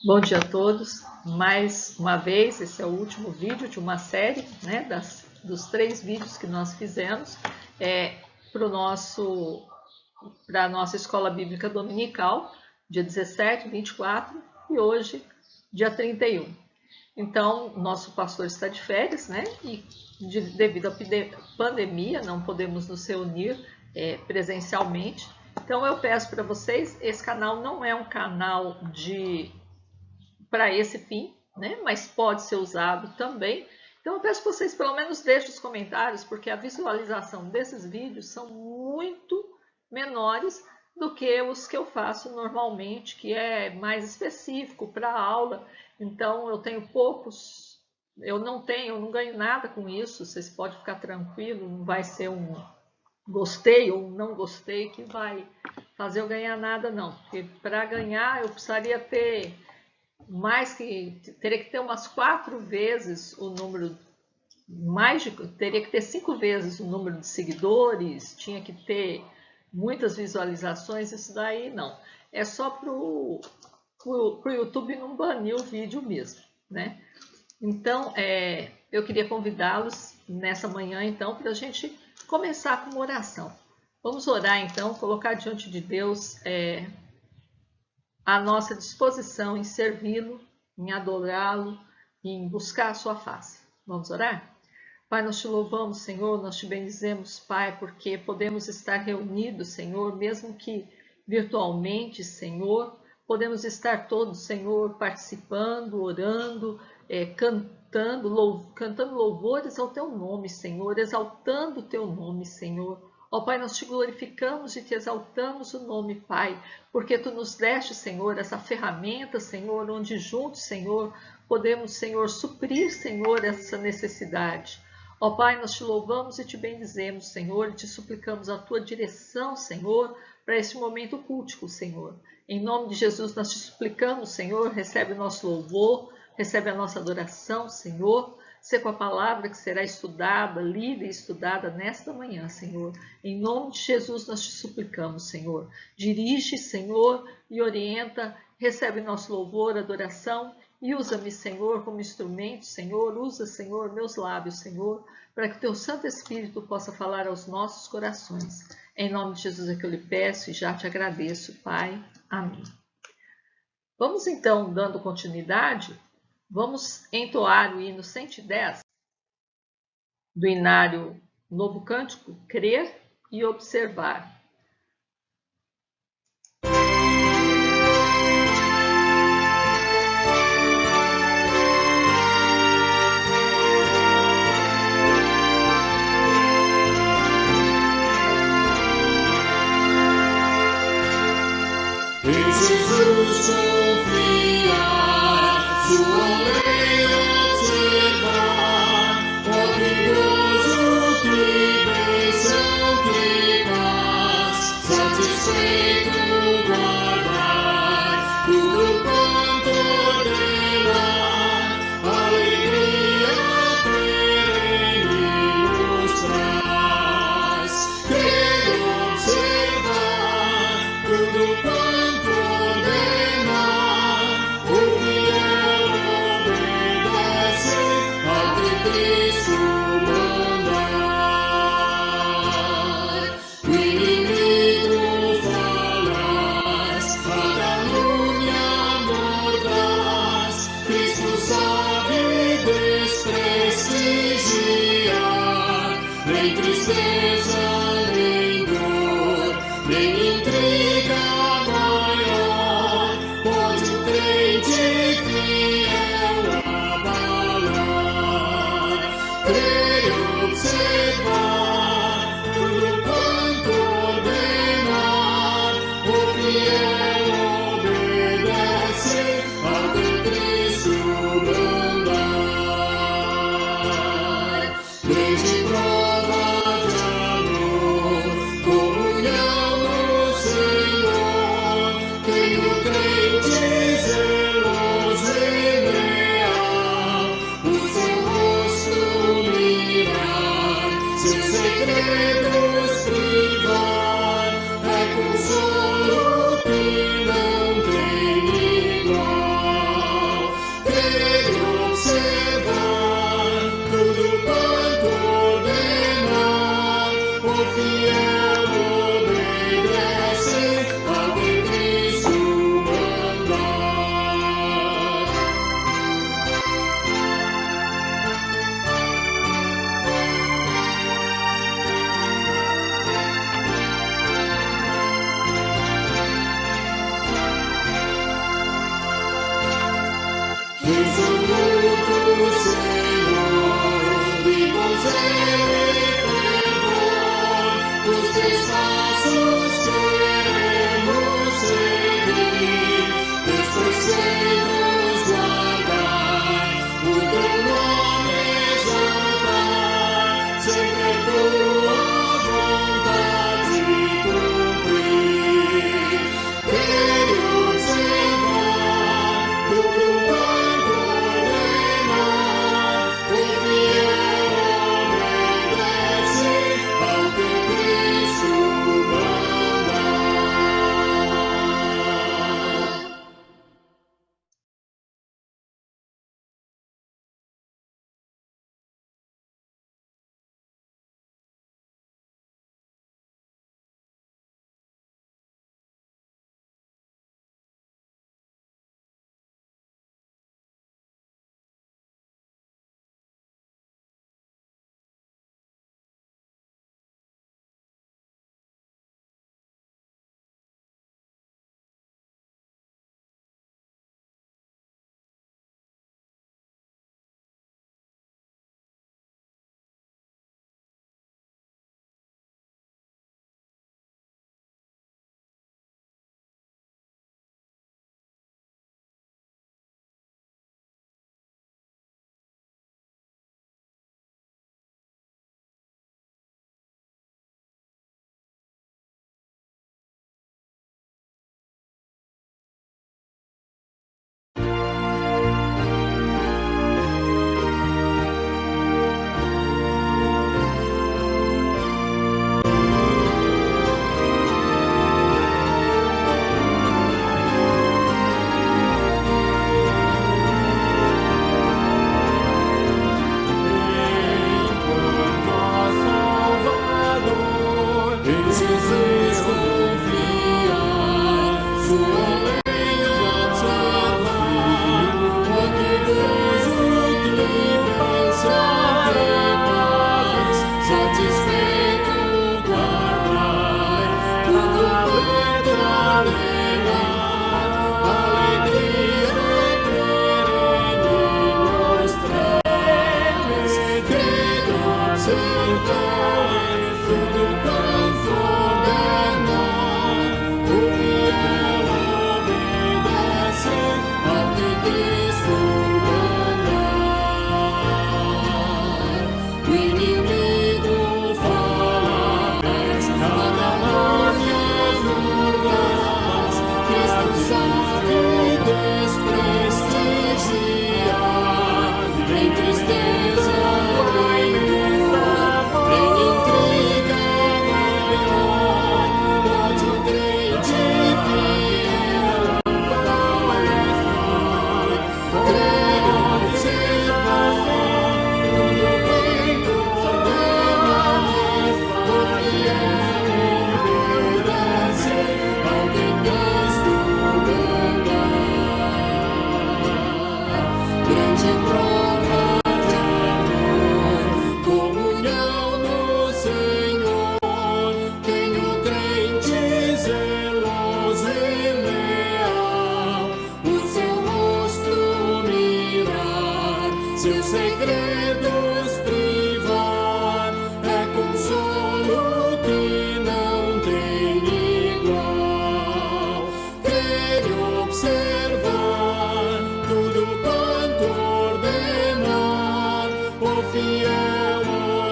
Bom dia a todos. Mais uma vez, esse é o último vídeo de uma série, né, dos 3 vídeos que nós fizemos para a nossa escola bíblica dominical, dia 17, 24 e hoje, dia 31. Então, nosso pastor está de férias, né, e devido à pandemia, não podemos nos reunir presencialmente. Então, eu peço para vocês, esse canal não é um canal para esse fim, né? Mas pode ser usado também. Então eu peço que vocês pelo menos deixem os comentários, porque a visualização desses vídeos são muito menores do que os que eu faço normalmente, que é mais específico para a aula. Então eu tenho poucos, eu não ganho nada com isso, vocês podem ficar tranquilos, não vai ser um gostei ou um não gostei que vai fazer eu ganhar nada não, porque para ganhar eu precisaria ter teria que ter umas 4 vezes o número, teria que ter 5 vezes o número de seguidores, tinha que ter muitas visualizações, isso daí não. É só pro YouTube não banir o vídeo mesmo, né? Então, eu queria convidá-los nessa manhã, então, para a gente começar com uma oração. Vamos orar, então, colocar diante de Deus a nossa disposição em servi-lo, em adorá-lo, em buscar a sua face. Vamos orar? Pai, nós te louvamos, Senhor, nós te bendizemos, Pai, porque podemos estar reunidos, Senhor, mesmo que virtualmente, Senhor, podemos estar todos, Senhor, participando, orando, cantando louvores ao teu nome, Senhor, exaltando o teu nome, Senhor. Ó Pai, nós te glorificamos e te exaltamos o nome, Pai, porque tu nos deste, Senhor, essa ferramenta, Senhor, onde juntos, Senhor, podemos, Senhor, suprir, Senhor, essa necessidade. Ó Pai, nós te louvamos e te bendizemos, Senhor, e te suplicamos a tua direção, Senhor, para esse momento cultico, Senhor. Em nome de Jesus, nós te suplicamos, Senhor, recebe o nosso louvor, recebe a nossa adoração, Senhor. Ser com a palavra que será estudada, lida e estudada nesta manhã, Senhor. Em nome de Jesus nós te suplicamos, Senhor. Dirige, Senhor, e orienta, recebe nosso louvor, adoração e usa-me, Senhor, como instrumento, Senhor. Usa, Senhor, meus lábios, Senhor, para que o teu Santo Espírito possa falar aos nossos corações. Em nome de Jesus é que eu lhe peço e já te agradeço, Pai. Amém. Vamos então, dando continuidade, vamos entoar o hino 110 do Inário Novo Cântico, Crer e Observar. Em Jesus confiar, sua lei observar, poderoso, que bênção, que paz, satisfeito guardar, tudo quanto ordenar, alegria perene nos traz. Quero observar tudo quanto ordenar, o fiel obedece ao que Exalto, Senhor, e com zelo e fervor, os teus passos queremos seguir, teus preceitos guardar, o teu nome exaltar, sempre a tua vontade cumprir. Quero observar tudo quanto ordenar, o fiel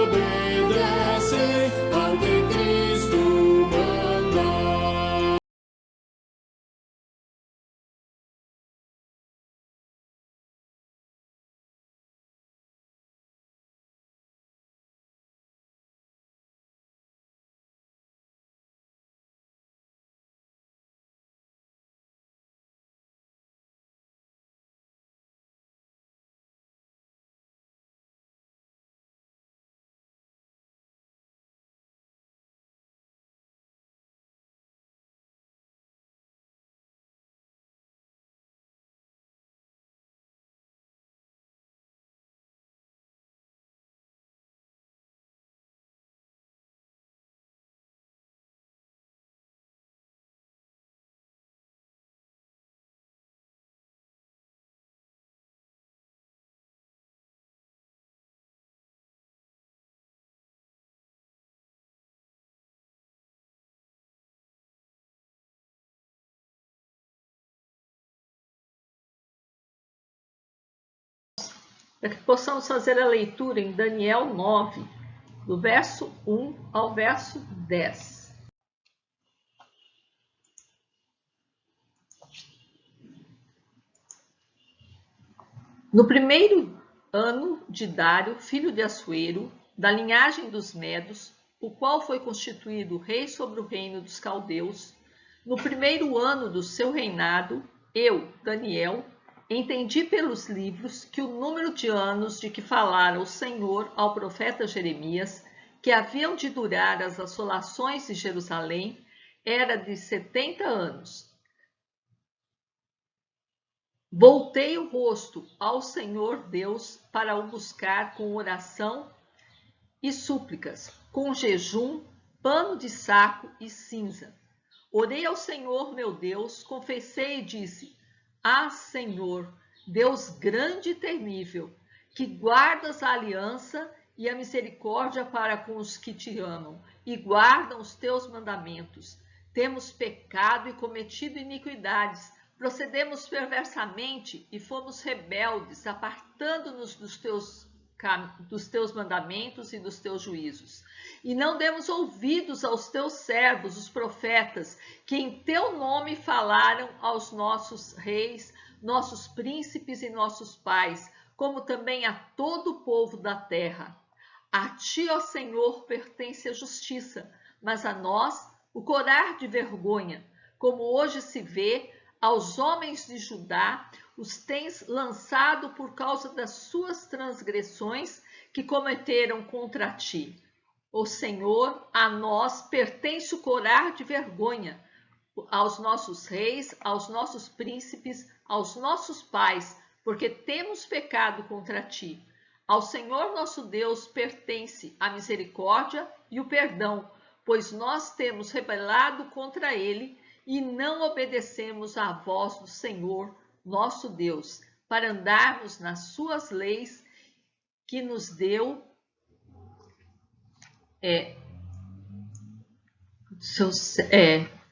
obedece ao que Cristo mandar. para que possamos fazer a leitura em Daniel 9, do verso 1 ao verso 10. No primeiro ano de Dário, filho de Assuero, da linhagem dos Medos, o qual foi constituído rei sobre o reino dos caldeus, no primeiro ano do seu reinado, eu, Daniel, entendi pelos livros que o número de anos de que falara o Senhor ao profeta Jeremias, que haviam de durar as assolações de Jerusalém, era de 70 anos. Voltei o rosto ao Senhor Deus para o buscar com oração e súplicas, com jejum, pano de saco e cinza. Orei ao Senhor meu Deus, confessei e disse: Ah, Senhor, Deus grande e temível, que guardas a aliança e a misericórdia para com os que te amam e guardam os teus mandamentos. Temos pecado e cometido iniquidades, procedemos perversamente e fomos rebeldes, apartando-nos dos teus mandamentos e dos teus juízos. E não demos ouvidos aos teus servos, os profetas, que em teu nome falaram aos nossos reis, nossos príncipes e nossos pais, como também a todo o povo da terra. A ti, ó Senhor, pertence a justiça, mas a nós o corar de vergonha, como hoje se vê. Aos homens de Judá os tens lançado por causa das suas transgressões que cometeram contra ti. O Senhor, a nós pertence o corar de vergonha, aos nossos reis, aos nossos príncipes, aos nossos pais, porque temos pecado contra ti. Ao Senhor nosso Deus pertence a misericórdia e o perdão, pois nós temos rebelado contra ele e não obedecemos à voz do Senhor, nosso Deus, para andarmos nas suas leis que nos deu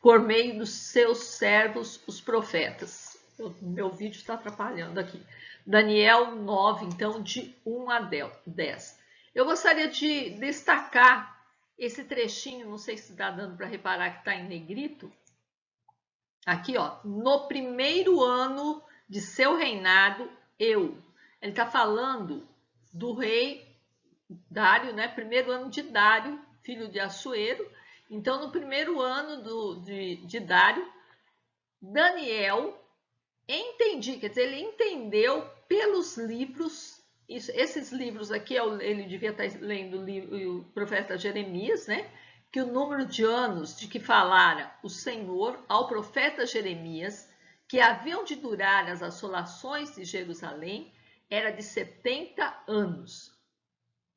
por meio dos seus servos, os profetas. Meu vídeo está atrapalhando aqui. Daniel 9, então, de 1 a 10. Eu gostaria de destacar esse trechinho, não sei se está dando para reparar que está em negrito. Aqui, ó, no primeiro ano de seu reinado, eu. Ele está falando do rei Dário, né? Primeiro ano de Dário, filho de Assuero. Então, no primeiro ano de Dário, Daniel quer dizer, ele entendeu pelos livros, esses livros aqui, ele devia estar lendo o profeta Jeremias, né? Que o número de anos de que falara o Senhor ao profeta Jeremias, que haviam de durar as assolações de Jerusalém, era de 70 anos.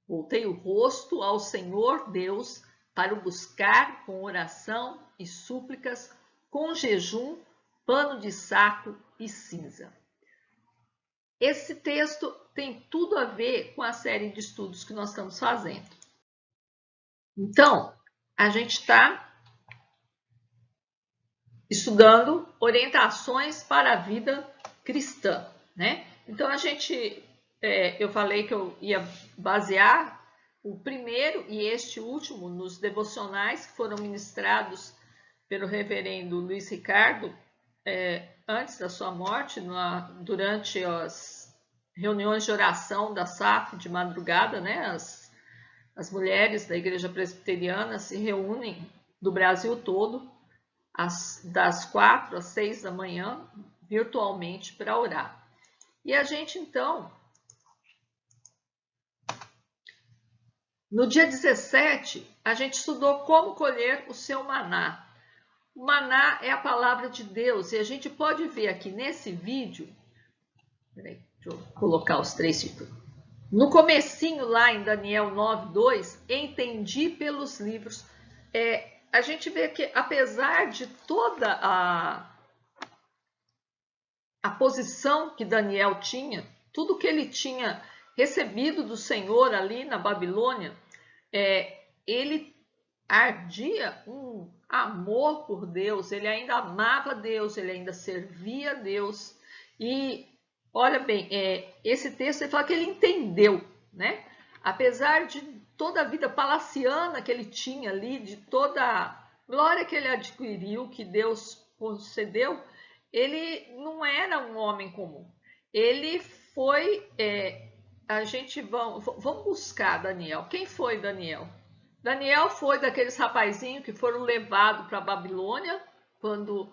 Voltei o rosto ao Senhor Deus para o buscar com oração e súplicas, com jejum, pano de saco e cinza. Esse texto tem tudo a ver com a série de estudos que nós estamos fazendo. Então, a gente está estudando orientações para a vida cristã, né? Então, eu falei que eu ia basear o primeiro e este último nos devocionais que foram ministrados pelo reverendo Luiz Ricardo antes da sua morte, durante as reuniões de oração da SAF de madrugada, né? As mulheres da Igreja Presbiteriana se reúnem do Brasil todo, das 4 às 6 da manhã, virtualmente, para orar. E a gente, então, no dia 17, a gente estudou como colher o seu maná. O maná é a palavra de Deus, e a gente pode ver aqui nesse vídeo, deixa eu colocar os 3 títulos. No comecinho lá em Daniel 9:2, entendi pelos livros. A gente vê que apesar de toda a posição que Daniel tinha, tudo que ele tinha recebido do Senhor ali na Babilônia, ele ardia um amor por Deus, ele ainda amava Deus, ele ainda servia a Deus, e olha bem, esse texto ele fala que ele entendeu, né? Apesar de toda a vida palaciana que ele tinha ali, de toda a glória que ele adquiriu, que Deus concedeu, ele não era um homem comum. Ele foi, vamos buscar Daniel. Quem foi Daniel? Daniel foi daqueles rapazinhos que foram levados para a Babilônia, quando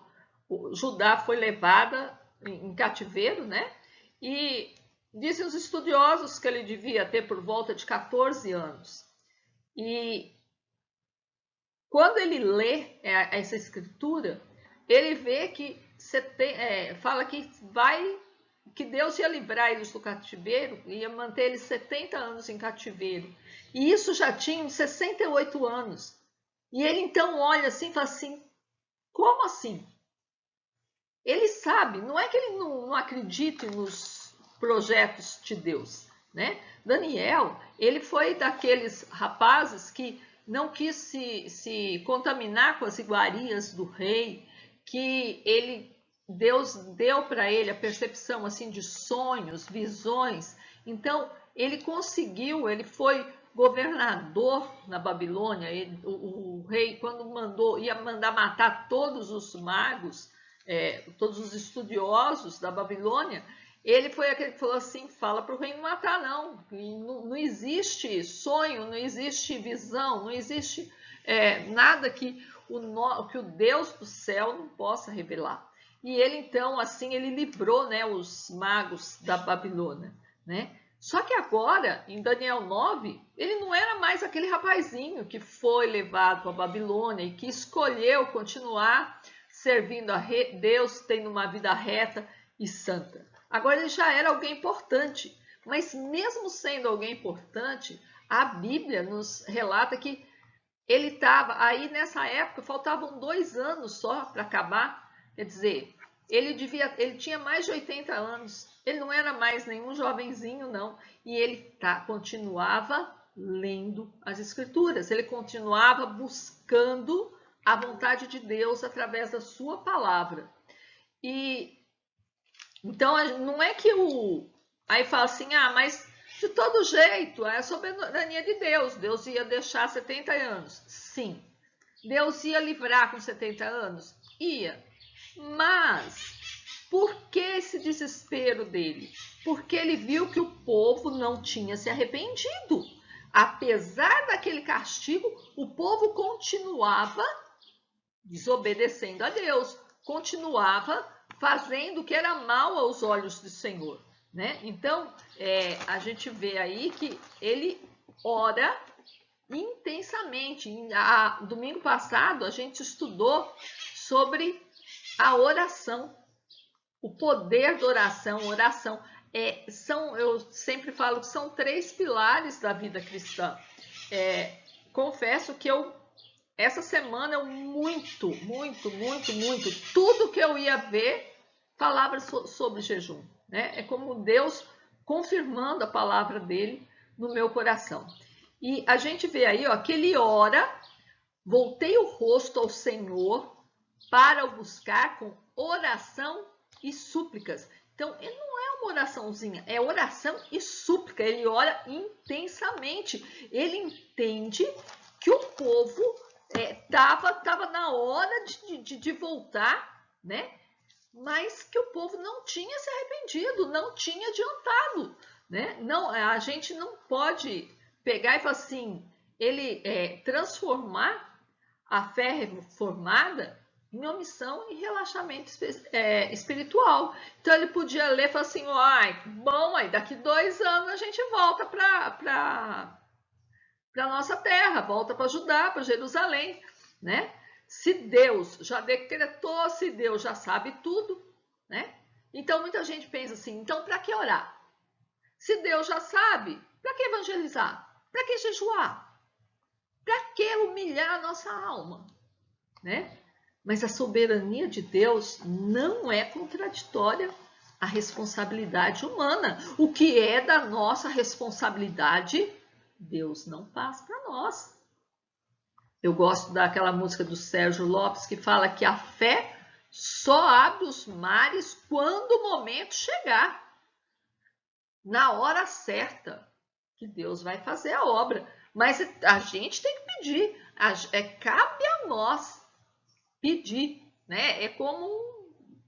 Judá foi levada em cativeiro, né? E dizem os estudiosos que ele devia ter por volta de 14 anos. E quando ele lê essa escritura, ele vê que fala que Deus ia livrar eles do cativeiro, ia manter eles 70 anos em cativeiro. E isso já tinha 68 anos. E ele então olha assim e fala assim, como assim? Ele sabe, não é que ele não acredite nos projetos de Deus, né? Daniel, ele foi daqueles rapazes que não quis se contaminar com as iguarias do rei, que Deus deu para ele a percepção assim de sonhos, visões. Então, ele ele foi governador na Babilônia. O rei, quando ia mandar matar todos os magos, todos os estudiosos da Babilônia, ele foi aquele que falou assim, fala para o rei não matar não. Não existe sonho, não existe visão, não existe nada que o Deus do céu não possa revelar. E ele então, assim, ele livrou, né, os magos da Babilônia, né? Só que agora, em Daniel 9, ele não era mais aquele rapazinho que foi levado para a Babilônia e que escolheu continuar servindo a Deus, tendo uma vida reta e santa. Agora ele já era alguém importante, mas mesmo sendo alguém importante, a Bíblia nos relata que ele estava aí nessa época, faltavam 2 anos só para acabar, quer dizer, ele tinha mais de 80 anos, ele não era mais nenhum jovenzinho não, e ele continuava lendo as escrituras, ele continuava buscando a vontade de Deus através da sua palavra. E então não é que aí fala assim, mas de todo jeito é a soberania de Deus, Deus ia deixar 70 anos, sim. Deus ia livrar com 70 anos, ia. Mas por que esse desespero dele? Porque ele viu que o povo não tinha se arrependido. Apesar daquele castigo, o povo continuava desobedecendo a Deus, continuava fazendo o que era mal aos olhos do Senhor, né? Então, a gente vê aí que ele ora intensamente. Domingo passado, a gente estudou sobre a oração, o poder da oração. Eu sempre falo que são 3 pilares da vida cristã. Confesso que essa semana eu muito, tudo que eu ia ver falava sobre jejum, né? É como Deus confirmando a palavra dele no meu coração. E a gente vê aí, que ele ora, voltei o rosto ao Senhor para o buscar com oração e súplicas. Então, ele não é uma oraçãozinha, é oração e súplica. Ele ora intensamente. Ele entende que o povo estava na hora de voltar, né? Mas que o povo não tinha se arrependido, não tinha adiantado, né? Não, a gente não pode pegar e falar assim, transformar a fé reformada em omissão e relaxamento espiritual. Então ele podia ler e falar assim, aí daqui 2 anos a gente volta para nossa terra, volta para Judá, para Jerusalém, né? Se Deus já decretou, se Deus já sabe tudo, né? Então muita gente pensa assim, então para que orar? Se Deus já sabe, para que evangelizar? Para que jejuar? Para que humilhar a nossa alma, né? Mas a soberania de Deus não é contraditória à responsabilidade humana. O que é da nossa responsabilidade, Deus não faz para nós. Eu gosto daquela música do Sérgio Lopes que fala que a fé só abre os mares quando o momento chegar. na hora certa que Deus vai fazer a obra. Mas a gente tem que pedir, cabe a nós pedir, né? É como,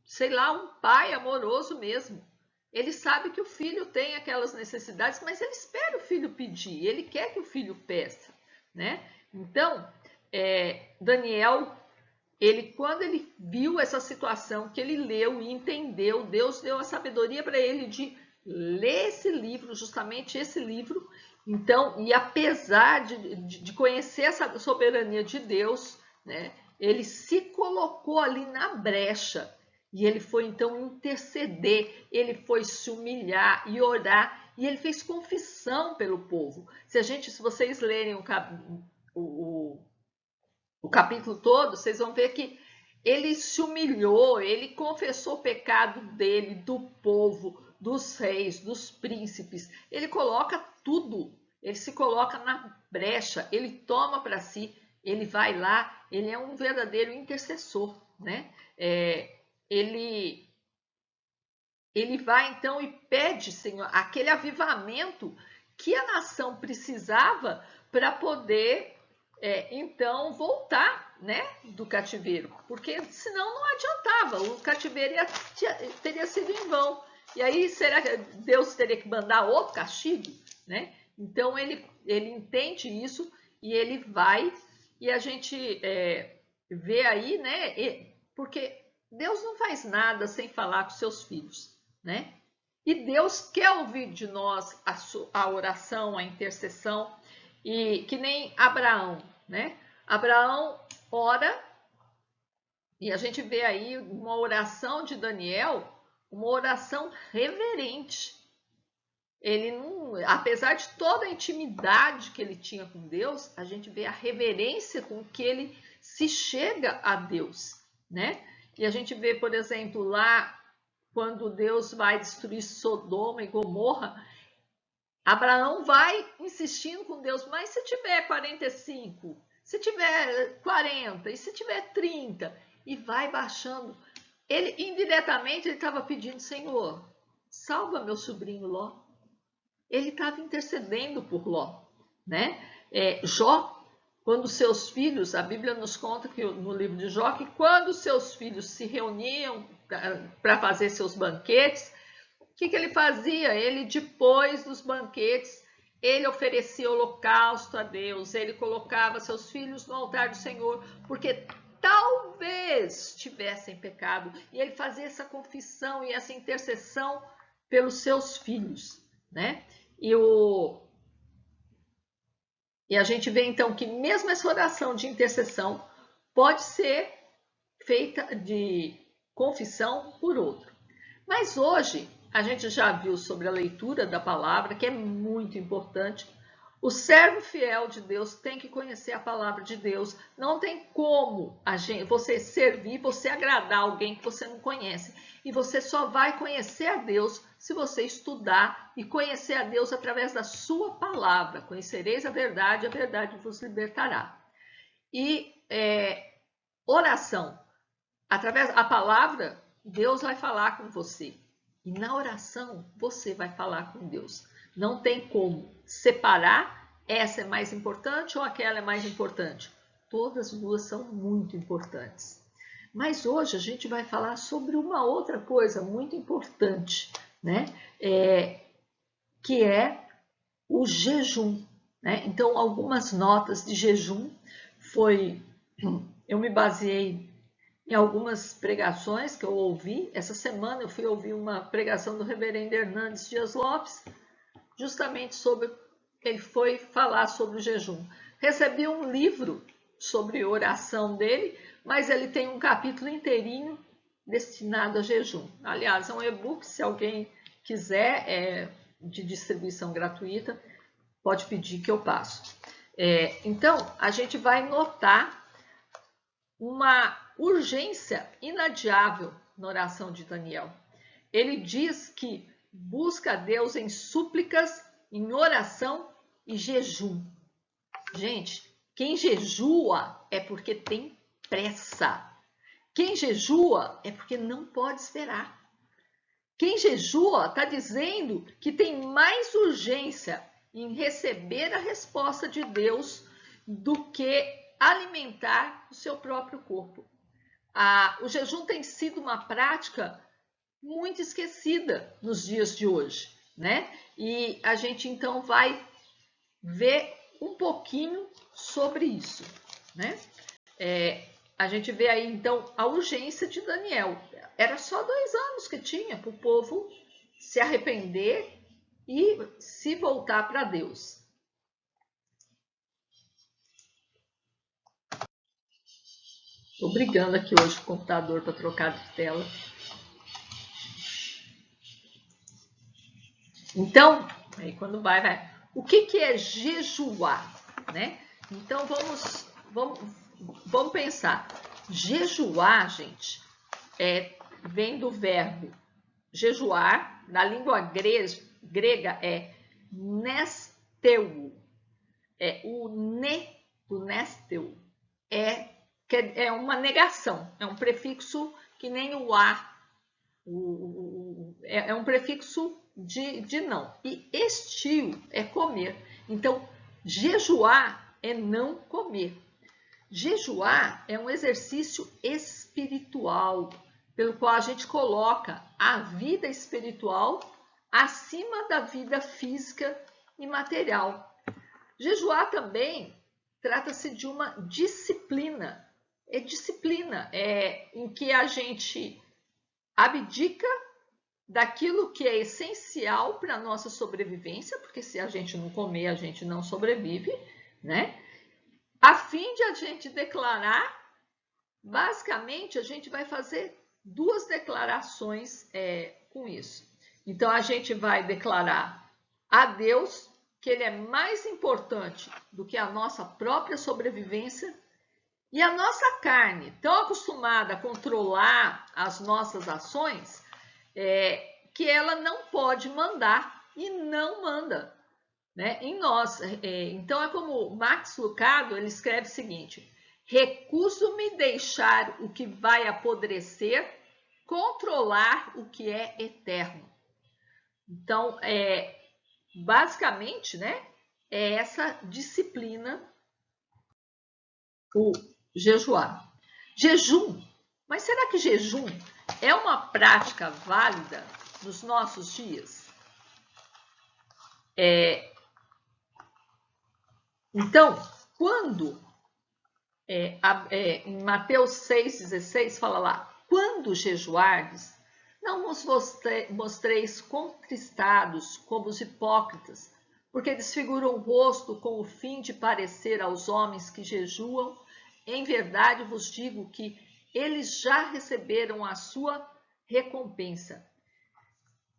sei lá, um pai amoroso mesmo. Ele sabe que o filho tem aquelas necessidades, mas ele espera o filho pedir, ele quer que o filho peça, né? Então, Daniel, quando ele viu essa situação, que ele leu e entendeu, Deus deu a sabedoria para ele de ler esse livro, justamente esse livro. Então, e apesar de conhecer essa soberania de Deus, né, ele se colocou ali na brecha e ele foi então interceder, ele foi se humilhar e orar e ele fez confissão pelo povo. Se vocês lerem o capítulo todo, vocês vão ver que ele se humilhou, ele confessou o pecado dele, do povo, dos reis, dos príncipes. Ele coloca tudo, ele se coloca na brecha, ele toma para si, ele vai lá, ele é um verdadeiro intercessor, né? Ele vai então e pede, Senhor, aquele avivamento que a nação precisava para poder então voltar, né, do cativeiro, porque senão não adiantava, o cativeiro teria sido em vão. E aí será que Deus teria que mandar outro castigo, né? Então ele entende isso e ele vai, e a gente vê aí, né? Porque Deus não faz nada sem falar com seus filhos, né? E Deus quer ouvir de nós a oração, a intercessão, e que nem Abraão, né? Abraão ora, e a gente vê aí uma oração de Daniel, uma oração reverente. Ele não, apesar de toda a intimidade que ele tinha com Deus, a gente vê a reverência com que ele se chega a Deus, né? E a gente vê, por exemplo, lá quando Deus vai destruir Sodoma e Gomorra, Abraão vai insistindo com Deus, mas se tiver 45, se tiver 40 e se tiver 30, e vai baixando. Ele indiretamente ele estava pedindo, Senhor, salva meu sobrinho Ló. Ele estava intercedendo por Ló, né? Jó, quando seus filhos, a Bíblia nos conta que no livro de Jó, que quando seus filhos se reuniam para fazer seus banquetes, o que ele fazia? Ele, depois dos banquetes, ele oferecia holocausto a Deus, ele colocava seus filhos no altar do Senhor, porque talvez tivessem pecado, e ele fazia essa confissão e essa intercessão pelos seus filhos, né? E a gente vê então que mesmo essa oração de intercessão pode ser feita de confissão por outro. Mas hoje a gente já viu sobre a leitura da palavra, que é muito importante. O servo fiel de Deus tem que conhecer a palavra de Deus. Não tem como você servir, você agradar alguém que você não conhece. E você só vai conhecer a Deus se você estudar e conhecer a Deus através da sua palavra. Conhecereis a verdade vos libertará. E oração. Através da palavra, Deus vai falar com você. E na oração, você vai falar com Deus. Não tem como separar, essa é mais importante ou aquela é mais importante. Todas as duas são muito importantes. Mas hoje a gente vai falar sobre uma outra coisa muito importante, né? Que é o jejum, né? Então, algumas notas de jejum eu me baseei em algumas pregações que eu ouvi. Essa semana eu fui ouvir uma pregação do reverendo Hernandes Dias Lopes, justamente ele foi falar sobre o jejum. Recebi um livro sobre oração dele, mas ele tem um capítulo inteirinho destinado a jejum. Aliás, é um e-book, se alguém quiser, de distribuição gratuita, pode pedir que eu passo. Então, a gente vai notar uma urgência inadiável na oração de Daniel. Ele diz que busca a Deus em súplicas, em oração e jejum. Gente, quem jejua é porque tem pressa. Quem jejua é porque não pode esperar. Quem jejua está dizendo que tem mais urgência em receber a resposta de Deus do que alimentar o seu próprio corpo. O jejum tem sido uma prática muito esquecida nos dias de hoje, né? E a gente então vai ver um pouquinho sobre isso, né? A gente vê aí então a urgência de Daniel. Era só 2 anos que tinha para o povo se arrepender e se voltar para Deus. Estou brigando aqui hoje com o computador para trocar de tela. Então, aí quando vai. O que é jejuar, né? Então vamos pensar. Jejuar, gente, vem do verbo jejuar, na língua grega é nesteu. O nesteu é uma negação, é um prefixo que nem o a, é um prefixo de não. E estio é comer. Então, jejuar é não comer. Jejuar é um exercício espiritual, pelo qual a gente coloca a vida espiritual acima da vida física e material. Jejuar também trata-se de uma disciplina. Disciplina em que a gente abdica daquilo que é essencial para a nossa sobrevivência, porque se a gente não comer, a gente não sobrevive, né? A fim de a gente declarar, basicamente, a gente vai fazer 2 declarações com isso. Então, a gente vai declarar a Deus que Ele é mais importante do que a nossa própria sobrevivência, e a nossa carne, tão acostumada a controlar as nossas ações, que ela não pode mandar e não manda, né, em nós. Então, é como Max Lucado, ele escreve o seguinte: recuso-me deixar o que vai apodrecer, controlar o que é eterno. Então, basicamente, né, é essa disciplina, o jejuar. Jejum. Mas será que jejum é uma prática válida nos nossos dias? Então, quando em Mateus 6,16 fala lá, quando jejuardes, não vos mostreis contristados como os hipócritas, porque desfiguram o rosto com o fim de parecer aos homens que jejuam. Em verdade vos digo que eles já receberam a sua recompensa.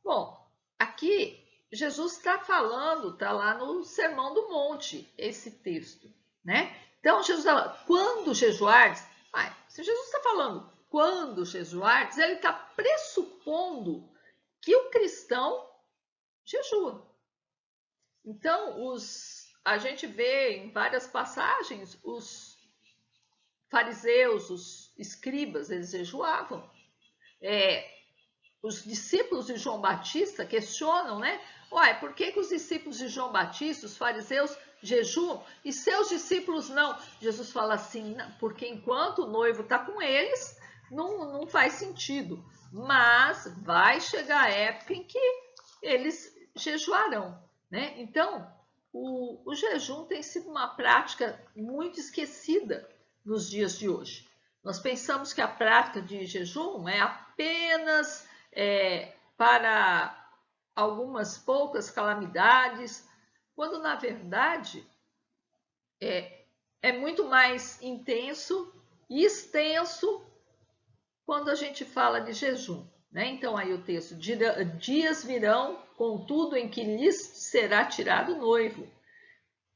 Bom, aqui Jesus está falando, está lá no Sermão do Monte, esse texto, né? Então, Jesus fala, quando jejuardes, se Jesus está falando quando jejuardes, ele está pressupondo que o cristão jejua. Então, a gente vê em várias passagens, os fariseus, os escribas, eles jejuavam. Os discípulos de João Batista questionam, né? Por que os discípulos de João Batista, os fariseus, jejuam e seus discípulos não? Jesus fala assim, porque enquanto o noivo está com eles, não faz sentido. Mas vai chegar a época em que eles jejuarão, né? Então, o jejum tem sido uma prática muito esquecida nos dias de hoje. Nós pensamos que a prática de jejum é apenas para algumas poucas calamidades, quando na verdade é muito mais intenso e extenso quando a gente fala de jejum, né? Então aí o texto, dias virão, contudo, em que lhes será tirado o noivo,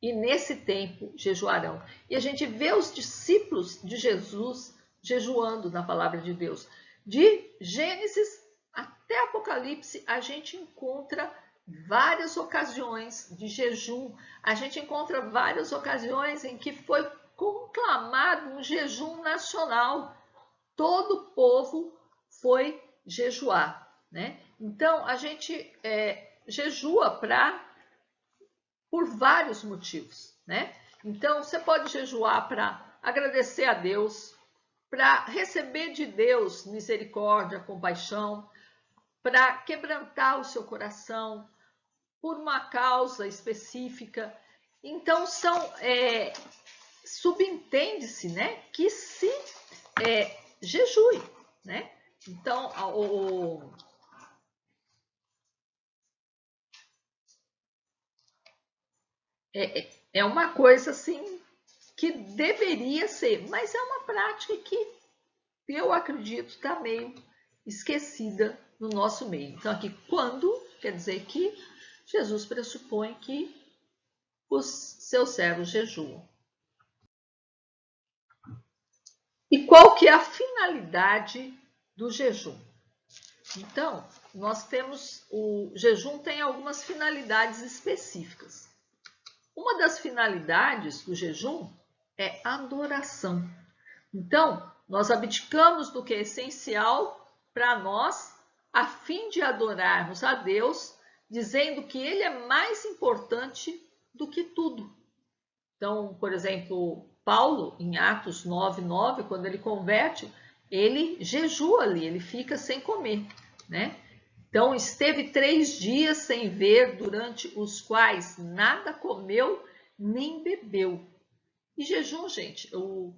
e nesse tempo jejuarão. E a gente vê os discípulos de Jesus jejuando na palavra de Deus. De Gênesis até Apocalipse, a gente encontra várias ocasiões de jejum. A gente encontra várias ocasiões em que foi conclamado um jejum nacional. Todo o povo foi jejuar, né? Então, a gente jejua por vários motivos, né? Então, você pode jejuar para agradecer a Deus, para receber de Deus misericórdia, compaixão, para quebrantar o seu coração por uma causa específica. Então, subentende-se, né, que se jejue, né? Então, é uma coisa assim que deveria ser, mas é uma prática que eu acredito está meio esquecida no nosso meio. Então, aqui, quando, quer dizer que Jesus pressupõe que os seus servos jejuam. E qual que é a finalidade do jejum? Então, nós temos, o jejum tem algumas finalidades específicas. Uma das finalidades do jejum é adoração. Então, nós abdicamos do que é essencial para nós, a fim de adorarmos a Deus, dizendo que Ele é mais importante do que tudo. Então, por exemplo, Paulo, em Atos 9:9, quando ele converte, ele jejua ali, ele fica sem comer, né? Então, esteve 3 dias sem ver, durante os quais nada comeu nem bebeu. E jejum, gente,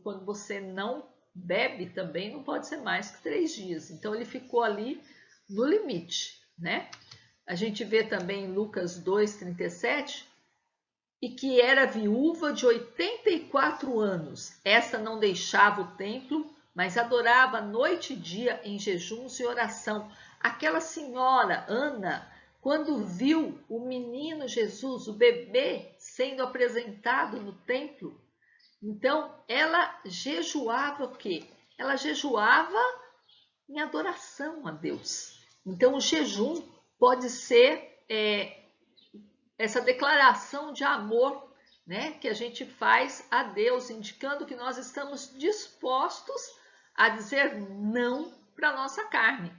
quando você não bebe também, não pode ser mais que 3 dias. Então, ele ficou ali no limite, né? A gente vê também em Lucas 2:37, e que era viúva de 84 anos. Esta não deixava o templo, mas adorava noite e dia em jejuns e oração. Aquela senhora, Ana, quando viu o menino Jesus, o bebê, sendo apresentado no templo, então ela jejuava o quê? Ela jejuava em adoração a Deus. Então o jejum pode ser essa declaração de amor, né, que a gente faz a Deus, indicando que nós estamos dispostos a dizer não para a nossa carne,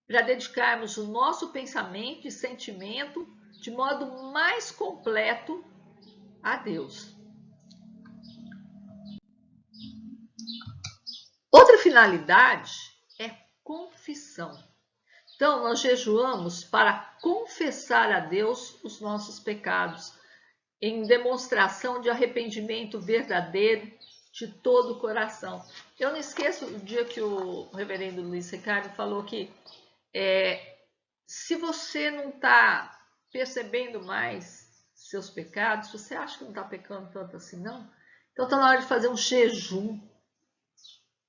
para dedicarmos o nosso pensamento e sentimento de modo mais completo a Deus. Outra finalidade é confissão. Então, nós jejuamos para confessar a Deus os nossos pecados, em demonstração de arrependimento verdadeiro de todo o coração. Eu não esqueço o dia que o reverendo Luiz Ricardo falou que se você não está percebendo mais seus pecados, você acha que não está pecando tanto assim, não? Então está na hora de fazer um jejum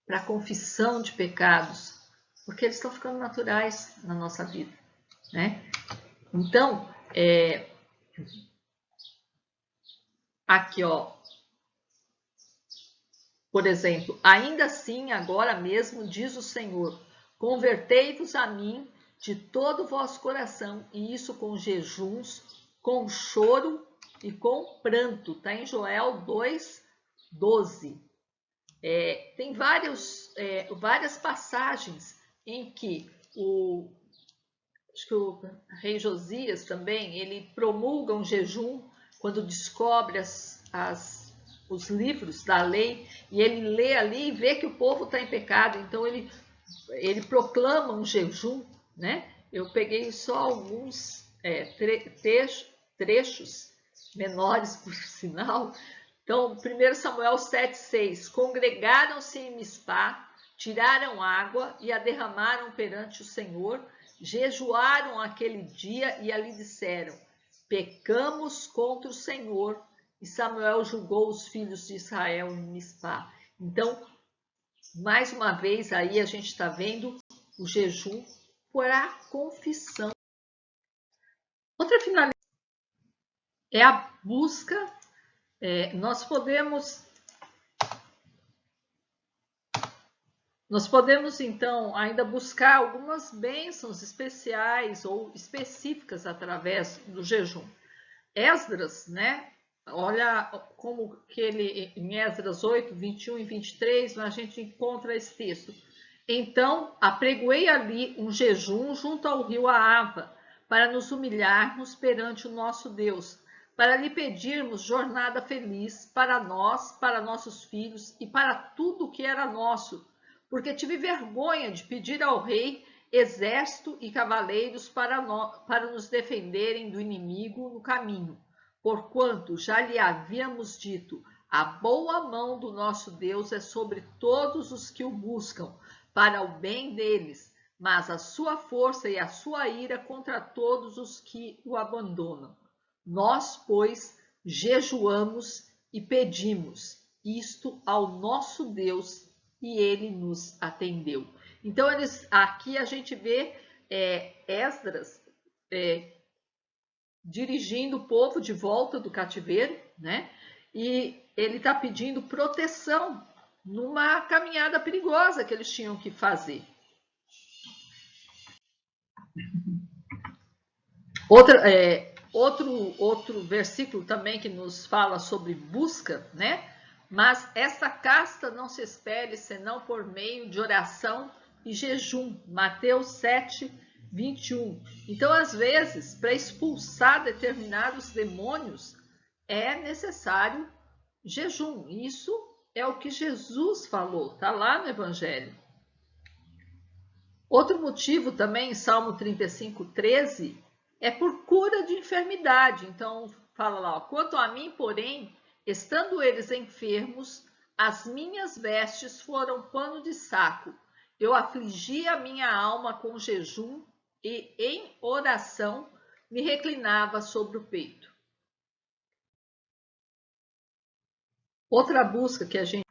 para confissão de pecados, porque eles estão ficando naturais na nossa vida, né? Então, aqui, ó, por exemplo, ainda assim, agora mesmo, diz o Senhor, convertei-vos a mim de todo o vosso coração, e isso com jejuns, com choro e com pranto. Está em Joel 2:12. Tem várias passagens em que acho que o rei Josias também, ele promulga um jejum quando descobre os livros da lei, e ele lê ali e vê que o povo está em pecado, então ele proclama um jejum, né? Eu peguei só alguns trechos menores, por sinal. Então, 1 Samuel 7:6, congregaram-se em Mispá, tiraram água e a derramaram perante o Senhor, jejuaram aquele dia e ali disseram, pecamos contra o Senhor, e Samuel julgou os filhos de Israel em Mispá. Então, mais uma vez aí a gente está vendo o jejum por a confissão. Outra finalidade é a busca. Nós podemos então ainda buscar algumas bênçãos especiais ou específicas através do jejum. Esdras, né? Olha como que ele, em Esdras 8, 21 e 23, a gente encontra esse texto. Então apregoei ali um jejum junto ao rio Ahava, para nos humilharmos perante o nosso Deus, para lhe pedirmos jornada feliz para nós, para nossos filhos e para tudo que era nosso, porque tive vergonha de pedir ao rei exército e cavaleiros para nos defenderem do inimigo no caminho, porquanto já lhe havíamos dito: a boa mão do nosso Deus é sobre todos os que o buscam, para o bem deles, mas a sua força e a sua ira contra todos os que o abandonam. Nós, pois, jejuamos e pedimos isto ao nosso Deus, e ele nos atendeu. Então, aqui a gente vê Esdras dirigindo o povo de volta do cativeiro, né? E ele está pedindo proteção numa caminhada perigosa que eles tinham que fazer. Outro versículo também que nos fala sobre busca, né? Mas esta casta não se espere senão por meio de oração e jejum. Mateus 7, 21. Então, às vezes, para expulsar determinados demônios, é necessário jejum. Isso é o que Jesus falou, está lá no Evangelho. Outro motivo também, em Salmo 35, 13, é por cura de enfermidade. Então, fala lá, ó, quanto a mim, porém, estando eles enfermos, as minhas vestes foram pano de saco. Eu afligi a minha alma com jejum e em oração me reclinava sobre o peito. Outra busca que a gente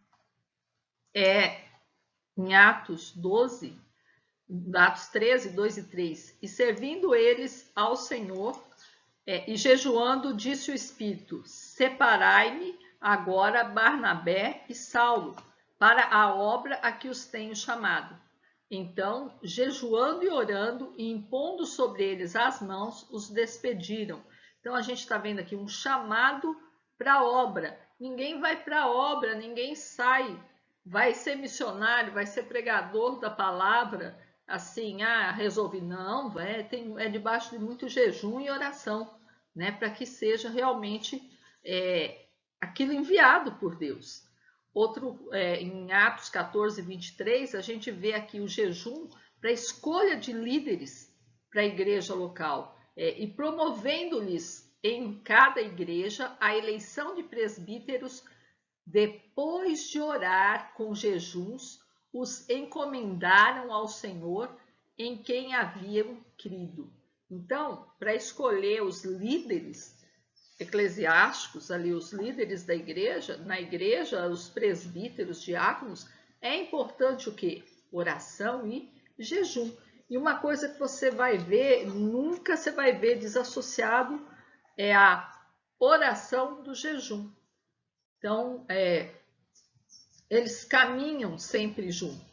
em Atos 12, Atos 13, 2 e 3. E servindo eles ao Senhor e jejuando, disse o Espírito: separai-me agora Barnabé e Saulo para a obra a que os tenho chamado. Então, jejuando e orando e impondo sobre eles as mãos, os despediram. Então, a gente está vendo aqui um chamado para a obra. Ninguém vai para a obra, ninguém sai, vai ser missionário, vai ser pregador da palavra, assim, resolvi. Não, é debaixo de muito jejum e oração, né, para que seja realmente aquilo enviado por Deus. Em Atos 14, 23, a gente vê aqui o jejum para a escolha de líderes para a igreja local e promovendo-lhes em cada igreja a eleição de presbíteros. Depois de orar com jejuns, os encomendaram ao Senhor em quem haviam crido. Então, para escolher os líderes eclesiásticos, ali os líderes da igreja, na igreja, os presbíteros, diáconos, é importante o quê? Oração e jejum. E uma coisa que você vai ver, nunca você vai ver desassociado, é a oração do jejum. Então, eles caminham sempre juntos,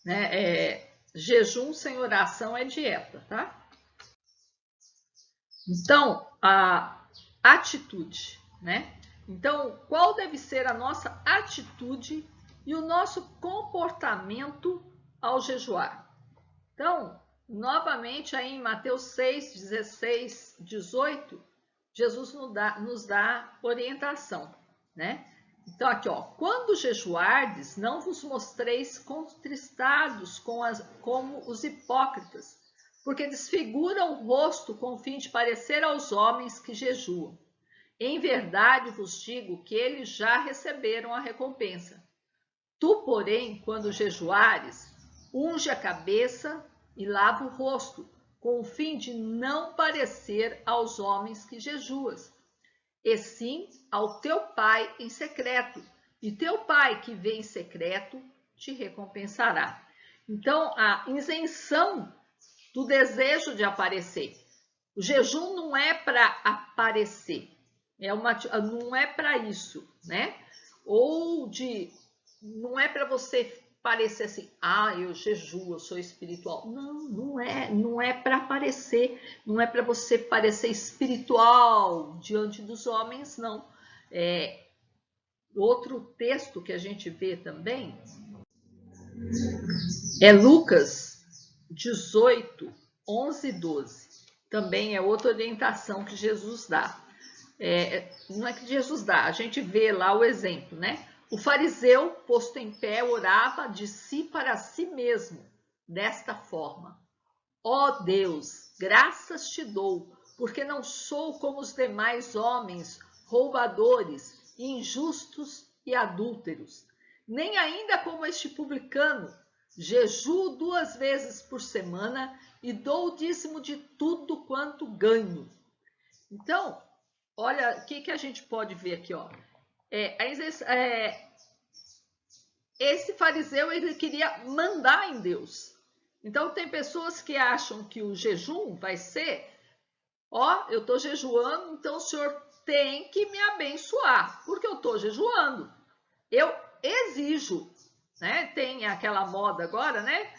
né? Jejum sem oração é dieta, tá? Então, a atitude, né? Então, qual deve ser a nossa atitude e o nosso comportamento ao jejuar? Então, novamente aí em Mateus 6, 16, 18, Jesus nos dá orientação, né? Então, aqui, ó, quando jejuardes, não vos mostreis contristados como os hipócritas, porque desfiguram o rosto com o fim de parecer aos homens que jejuam. Em verdade vos digo que eles já receberam a recompensa. Tu, porém, quando jejuares, unge a cabeça e lava o rosto, com o fim de não parecer aos homens que jejuas, e sim ao teu Pai em secreto, e teu Pai que vê em secreto te recompensará. Então, a isenção do desejo de aparecer. O jejum não é para aparecer, não é para isso, né? Não é para você parecer assim, eu jejuo, eu sou espiritual. Não é para aparecer, não é para você parecer espiritual diante dos homens, não. Outro texto que a gente vê também É Lucas 18, 11 e 12. Também é outra orientação que Jesus dá. Não é que Jesus dá, a gente vê lá o exemplo, né? O fariseu, posto em pé, orava de si para si mesmo, desta forma: ó Deus, graças te dou, porque não sou como os demais homens, roubadores, injustos e adúlteros, nem ainda como este publicano. Jejuo 2 vezes por semana e dou o dízimo de tudo quanto ganho. Então, olha, o que a gente pode ver aqui, ó. Esse fariseu, ele queria mandar em Deus. Então, tem pessoas que acham que o jejum vai ser, ó, eu estou jejuando, então o Senhor tem que me abençoar, porque eu estou jejuando. Eu exijo, né? Tem aquela moda agora, né?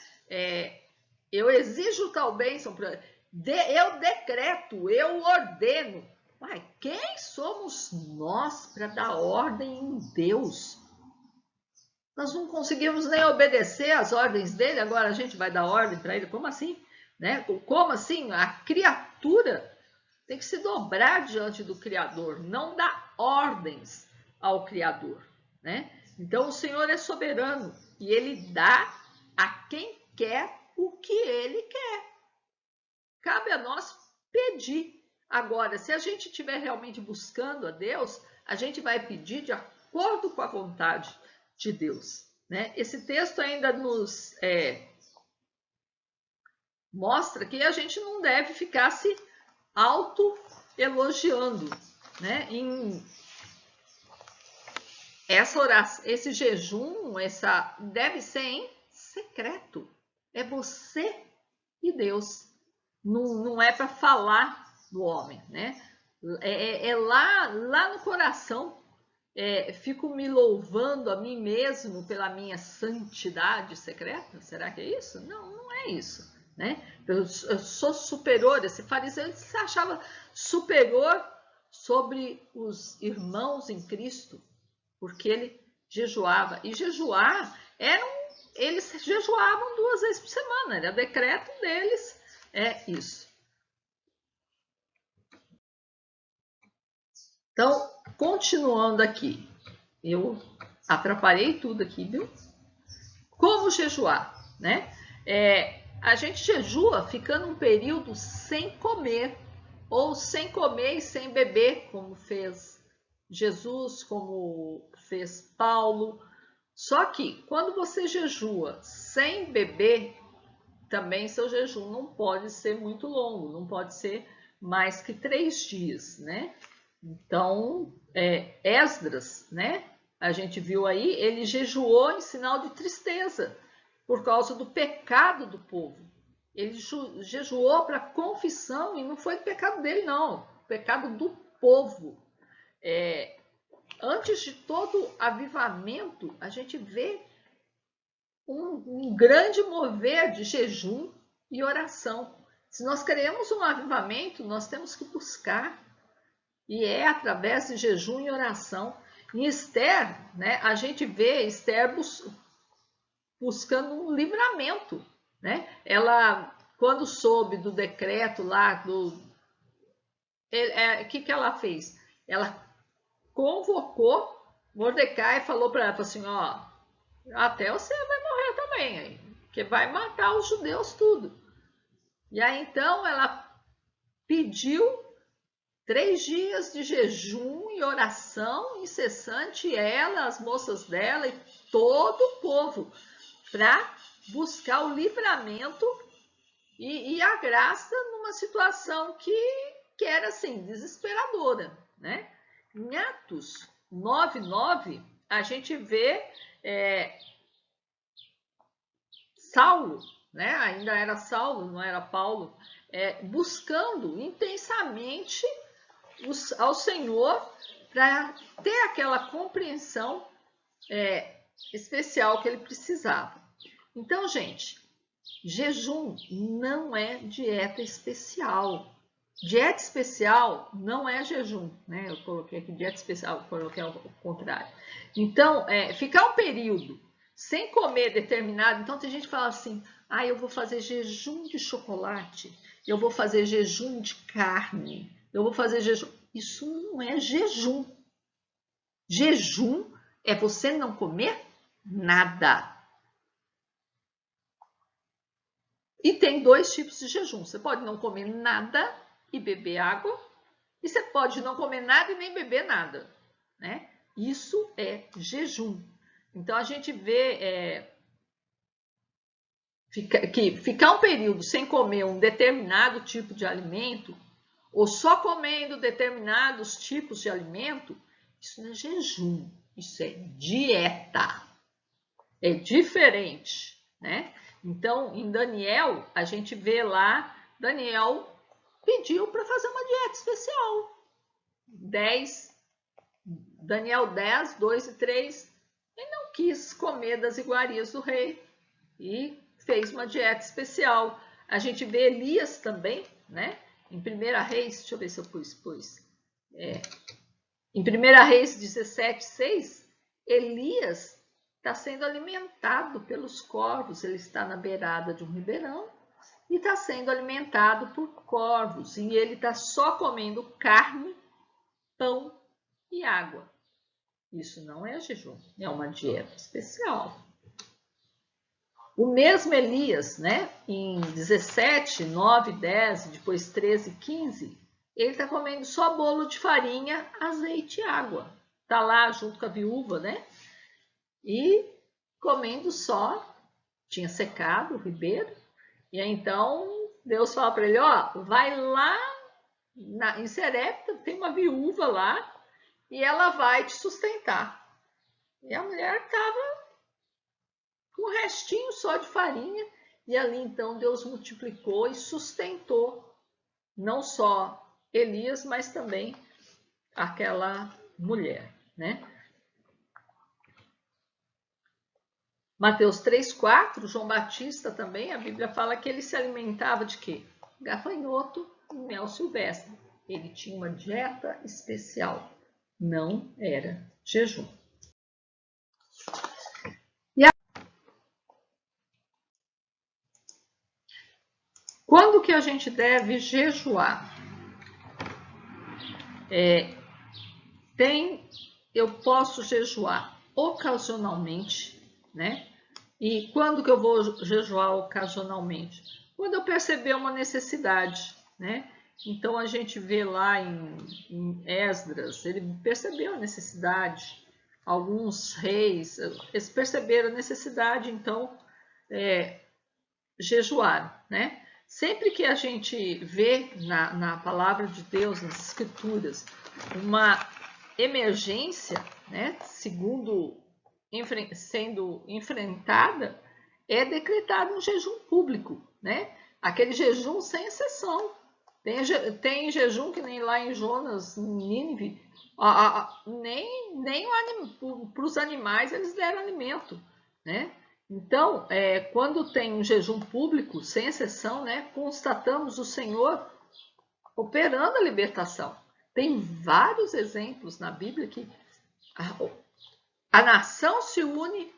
Eu exijo tal bênção, eu decreto, eu ordeno. Mas quem somos nós para dar ordem em Deus? Nós não conseguimos nem obedecer às ordens dele, agora a gente vai dar ordem para ele? Como assim? Né? Como assim? A criatura tem que se dobrar diante do Criador, não dar ordens ao Criador, né? Então o Senhor é soberano e ele dá a quem quer o que ele quer. Cabe a nós pedir. Agora, se a gente estiver realmente buscando a Deus, a gente vai pedir de acordo com a vontade de Deus, né? Esse texto ainda nos mostra que a gente não deve ficar se auto-elogiando, né? Essa oração, esse jejum, deve ser em secreto. É você e Deus. Não é para falar do homem, né? Lá no coração. Fico me louvando a mim mesmo pela minha santidade secreta? Será que é isso? Não é isso, né? Eu sou superior. Esse fariseu, ele se achava superior sobre os irmãos em Cristo, porque ele jejuava. E jejuar eles jejuavam 2 vezes por semana, era decreto deles, isso. Então, continuando aqui, eu atrapalhei tudo aqui, viu? Como jejuar, né? A gente jejua ficando um período sem comer, ou sem comer e sem beber, como fez Jesus, como fez Paulo. Só que quando você jejua sem beber, também seu jejum não pode ser muito longo, não pode ser mais que 3 dias, né? Então, Esdras, né? A gente viu aí, ele jejuou em sinal de tristeza, por causa do pecado do povo. Ele jejuou para confissão, e não foi o pecado dele, não, o pecado do povo. Antes de todo avivamento, a gente vê um grande mover de jejum e oração. Se nós queremos um avivamento, nós temos que buscar. E é através de jejum e oração. Em Esther, né, a gente vê Esther buscando um livramento, né? Ela, quando soube do decreto lá, o que ela fez? Ela convocou Mordecai e falou para ela, assim, ó, até você vai morrer também, porque vai matar os judeus tudo. E aí então ela pediu 3 dias de jejum e oração incessante, ela, as moças dela e todo o povo, para buscar o livramento e a graça numa situação que era assim, desesperadora, né? Em Atos 9:9, a gente vê Saulo, né? Ainda era Saulo, não era Paulo, buscando intensamente ao Senhor para ter aquela compreensão especial que ele precisava. Então, gente, jejum não é dieta especial. Dieta especial não é jejum, né? Eu coloquei aqui dieta especial, coloquei ao contrário. Então, ficar um período sem comer determinado. Então tem gente que fala assim, eu vou fazer jejum de chocolate, eu vou fazer jejum de carne, eu vou fazer jejum. Isso não é jejum. Jejum é você não comer nada. E tem 2 tipos de jejum. Você pode não comer nada e beber água, e você pode não comer nada e nem beber nada, né? Isso é jejum. Então a gente vê que ficar um período sem comer um determinado tipo de alimento, ou só comendo determinados tipos de alimento, isso não é jejum, isso é dieta. É diferente, né? Então, em Daniel, a gente vê lá, Daniel pediu para fazer uma dieta especial. Daniel 10, 2 e 3, ele não quis comer das iguarias do rei e fez uma dieta especial. A gente vê Elias também, né? Em 1 Reis, deixa eu ver se eu pus. Em 1 Reis 17, 6, Elias está sendo alimentado pelos corvos. Ele está na beirada de um ribeirão e está sendo alimentado por corvos. E ele está só comendo carne, pão e água. Isso não é jejum, é uma dieta especial. O mesmo Elias, né, em 17, 9, 10, depois 13, 15, ele está comendo só bolo de farinha, azeite e água. Está lá junto com a viúva, né? E comendo só, tinha secado o ribeiro. E aí, então Deus fala para ele, vai lá em Serepta, tem uma viúva lá, e ela vai te sustentar. E a mulher estava com um restinho só de farinha, e ali então Deus multiplicou e sustentou não só Elias, mas também aquela mulher, né? Mateus 3,4, João Batista também, a Bíblia fala que ele se alimentava de quê? Gafanhoto e mel silvestre. Ele tinha uma dieta especial, não era jejum. Quando que a gente deve jejuar? Eu posso jejuar ocasionalmente, né? E quando que eu vou jejuar ocasionalmente? Quando eu perceber uma necessidade, né? Então a gente vê lá em Esdras, ele percebeu a necessidade. Alguns reis, eles perceberam a necessidade, então jejuaram, né? Sempre que a gente vê na palavra de Deus, nas escrituras, uma emergência, né, sendo enfrentada, é decretado um jejum público, né? Aquele jejum sem exceção. Tem jejum que nem lá em Jonas, em Nínive, nem para os animais eles deram alimento, né? Então, quando tem um jejum público, sem exceção, né, constatamos o Senhor operando a libertação. Tem vários exemplos na Bíblia que a nação se une,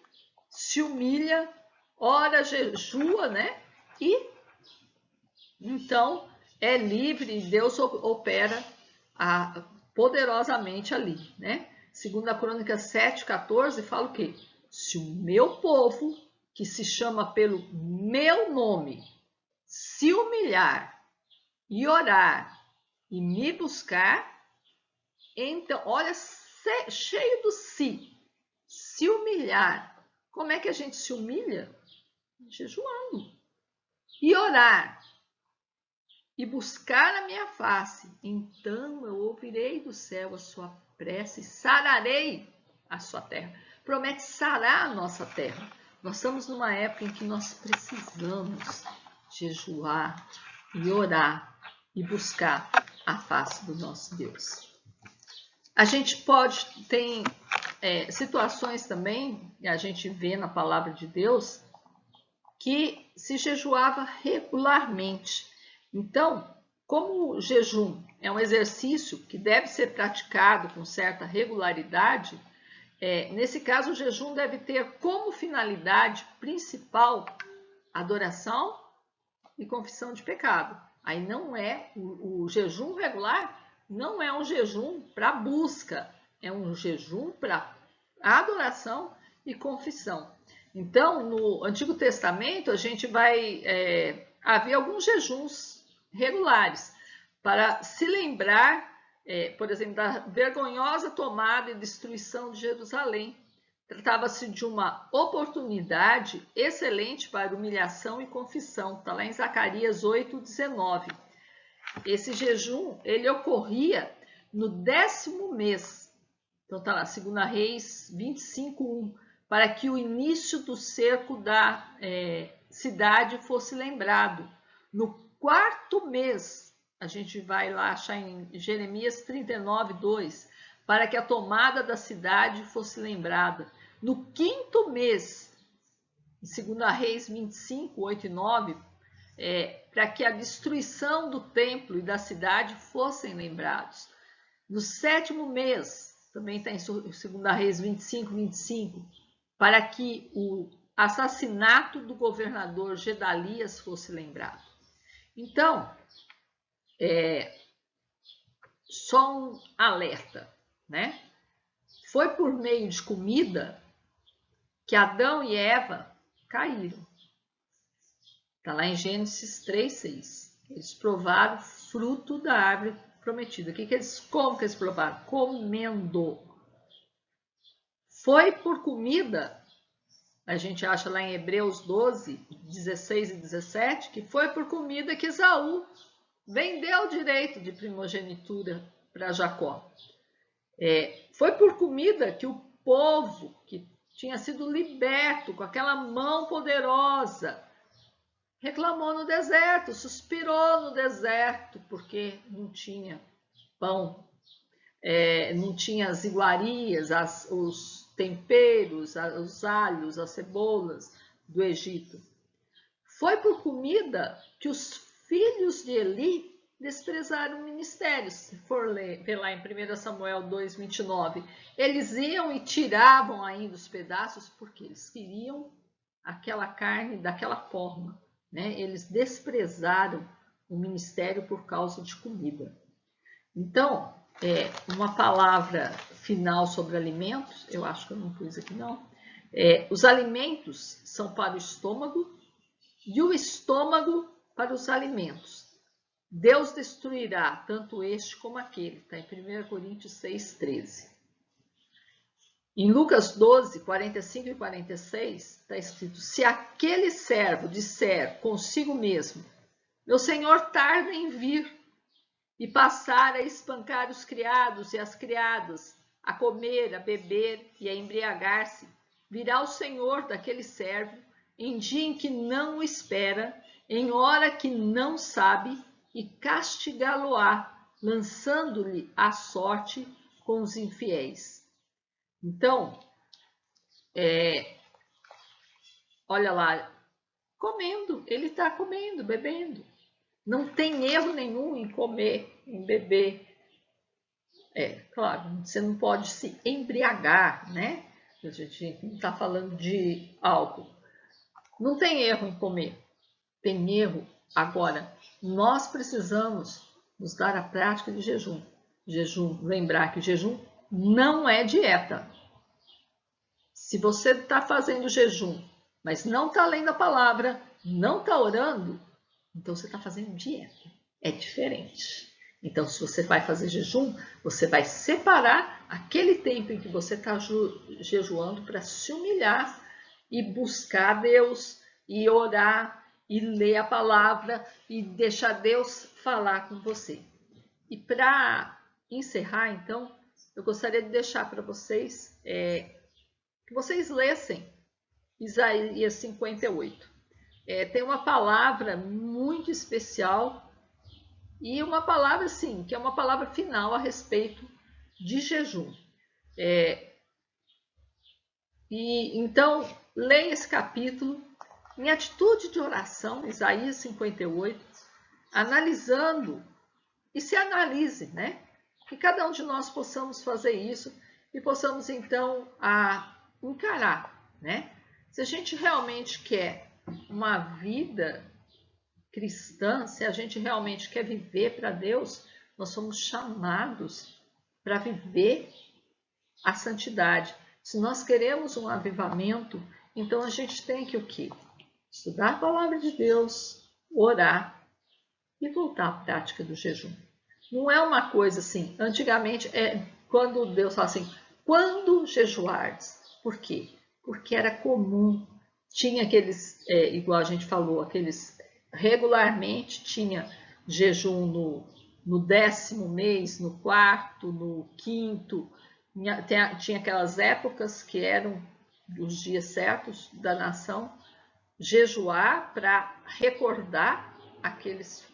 se humilha, ora, jejua, né? E então é livre, Deus opera poderosamente ali, né? 2 Crônicas 7,14 fala o quê? Se o meu povo, que se chama pelo meu nome, se humilhar e orar e me buscar, então, olha, cheio do se humilhar. Como é que a gente se humilha? Jejuando. E orar e buscar a minha face, então eu ouvirei do céu a sua prece e sararei a sua terra. Promete sarar a nossa terra. Nós estamos numa época em que nós precisamos jejuar e orar e buscar a face do nosso Deus. A gente tem situações também, a gente vê na palavra de Deus, que se jejuava regularmente. Então, como o jejum é um exercício que deve ser praticado com certa regularidade, Nesse caso, o jejum deve ter como finalidade principal adoração e confissão de pecado. Aí não é o jejum regular, não é um jejum para busca, é um jejum para adoração e confissão. Então, no Antigo Testamento, a gente vai havia alguns jejuns regulares para se lembrar, por exemplo, da vergonhosa tomada e destruição de Jerusalém. Tratava-se de uma oportunidade excelente para humilhação e confissão. Está lá em Zacarias 8:19. Esse jejum, ele ocorria no 10º mês. Então está lá, 2 Reis 25:1, para que o início do cerco da cidade fosse lembrado. No 4º mês, a gente vai lá achar em Jeremias 39:2, para que a tomada da cidade fosse lembrada. No 5º mês, em 2 Reis 25:8 e 9, para que a destruição do templo e da cidade fossem lembrados. No 7º mês, também está em 2 Reis 25:25, para que o assassinato do governador Gedalias fosse lembrado. Então, só um alerta, né? Foi por meio de comida que Adão e Eva caíram. Está lá em Gênesis 3:6. Eles provaram o fruto da árvore prometida. Como que eles provaram? Comendo. Foi por comida, a gente acha lá em Hebreus 12:16 e 17, que foi por comida que Esaú vendeu o direito de primogenitura para Jacó. Foi por comida que o povo que tinha sido liberto com aquela mão poderosa reclamou no deserto, suspirou no deserto, porque não tinha pão, não tinha as iguarias, os temperos, os alhos, as cebolas do Egito. Foi por comida que os filhos de Eli desprezaram o ministério. Se for ver lá em 1 Samuel 2:29, eles iam e tiravam ainda os pedaços porque eles queriam aquela carne daquela forma, né? Eles desprezaram o ministério por causa de comida. Então, uma palavra final sobre alimentos, eu acho que eu não pus aqui não. Os alimentos são para o estômago e o estômago para os alimentos. Deus destruirá tanto este como aquele. Está em 1 Coríntios 6:13. Em Lucas 12:45 e 46, está escrito: se aquele servo disser consigo mesmo, meu senhor tarda em vir, e passar a espancar os criados e as criadas, a comer, a beber e a embriagar-se, virá o senhor daquele servo em dia em que não o espera, em hora que não sabe, e castigá-lo-á, lançando-lhe a sorte com os infiéis. Então, olha lá, comendo, ele está comendo, bebendo. Não tem erro nenhum em comer, em beber. Claro, você não pode se embriagar, né? A gente não está falando de álcool. Não tem erro em comer, tem erro. Agora, nós precisamos nos dar a prática de jejum. Lembrar que jejum não é dieta. Se você está fazendo jejum, mas não está lendo a palavra, não está orando, então você está fazendo dieta. É diferente. Então, se você vai fazer jejum, você vai separar aquele tempo em que você está jejuando para se humilhar e buscar Deus e orar e ler a palavra e deixar Deus falar com você. E para encerrar, então, eu gostaria de deixar para vocês que vocês lessem Isaías 58. Tem uma palavra muito especial e uma palavra, sim, que é uma palavra final a respeito de jejum. Então, leia esse capítulo em atitude de oração, Isaías 58, analisando, e se analise, né? Que cada um de nós possamos fazer isso e possamos então encarar, né? Se a gente realmente quer uma vida cristã, se a gente realmente quer viver para Deus, nós somos chamados para viver a santidade. Se nós queremos um avivamento, então a gente tem que o quê? Estudar a palavra de Deus, orar e voltar à prática do jejum. Não é uma coisa assim, antigamente, quando Deus fala assim, quando jejuardes? Por quê? Porque era comum, tinha aqueles, igual a gente falou, aqueles regularmente tinha jejum no 10º mês, no 4º, no 5º, tinha aquelas épocas que eram os dias certos da nação, jejuar para recordar aqueles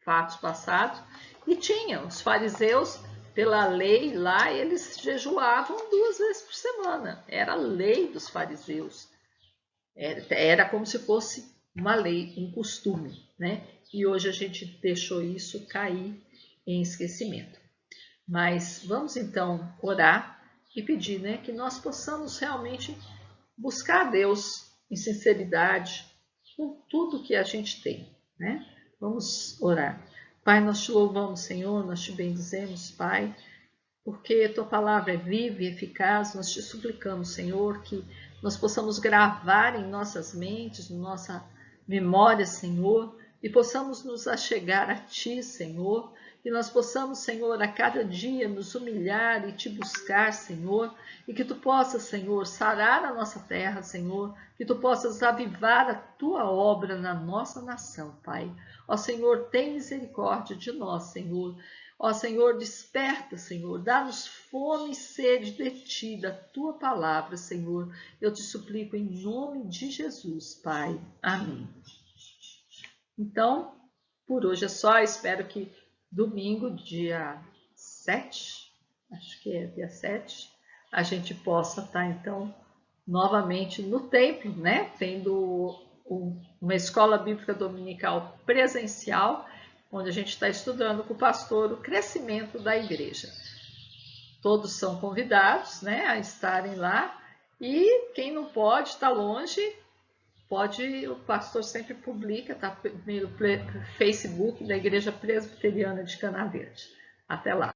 fatos passados, e tinha os fariseus, pela lei lá, eles jejuavam 2 vezes por semana, era a lei dos fariseus, era como se fosse uma lei, um costume, né? E hoje a gente deixou isso cair em esquecimento. Mas vamos então orar e pedir, né, que nós possamos realmente buscar a Deus em sinceridade com tudo que a gente tem, né? Vamos orar. Pai, nós te louvamos, Senhor, nós te bendizemos, Pai, porque tua palavra é viva e eficaz. Nós te suplicamos, Senhor, que nós possamos gravar em nossas mentes, em nossa memória, Senhor, e possamos nos achegar a ti, Senhor, que nós possamos, Senhor, a cada dia nos humilhar e te buscar, Senhor, e que tu possas, Senhor, sarar a nossa terra, Senhor, que tu possas avivar a tua obra na nossa nação, Pai. Ó Senhor, tem misericórdia de nós, Senhor. Ó Senhor, desperta, Senhor, dá-nos fome e sede de ti, da tua palavra, Senhor. Eu te suplico em nome de Jesus, Pai. Amém. Então, por hoje é só. Espero que domingo, dia 7, acho que é dia 7, a gente possa estar, então, novamente no templo, né? Tendo uma escola bíblica dominical presencial, onde a gente está estudando com o pastor o crescimento da igreja. Todos são convidados, né, a estarem lá, e quem não pode, está longe, pode, o pastor sempre publica, está no Facebook da Igreja Presbiteriana de Cana Verde. Até lá.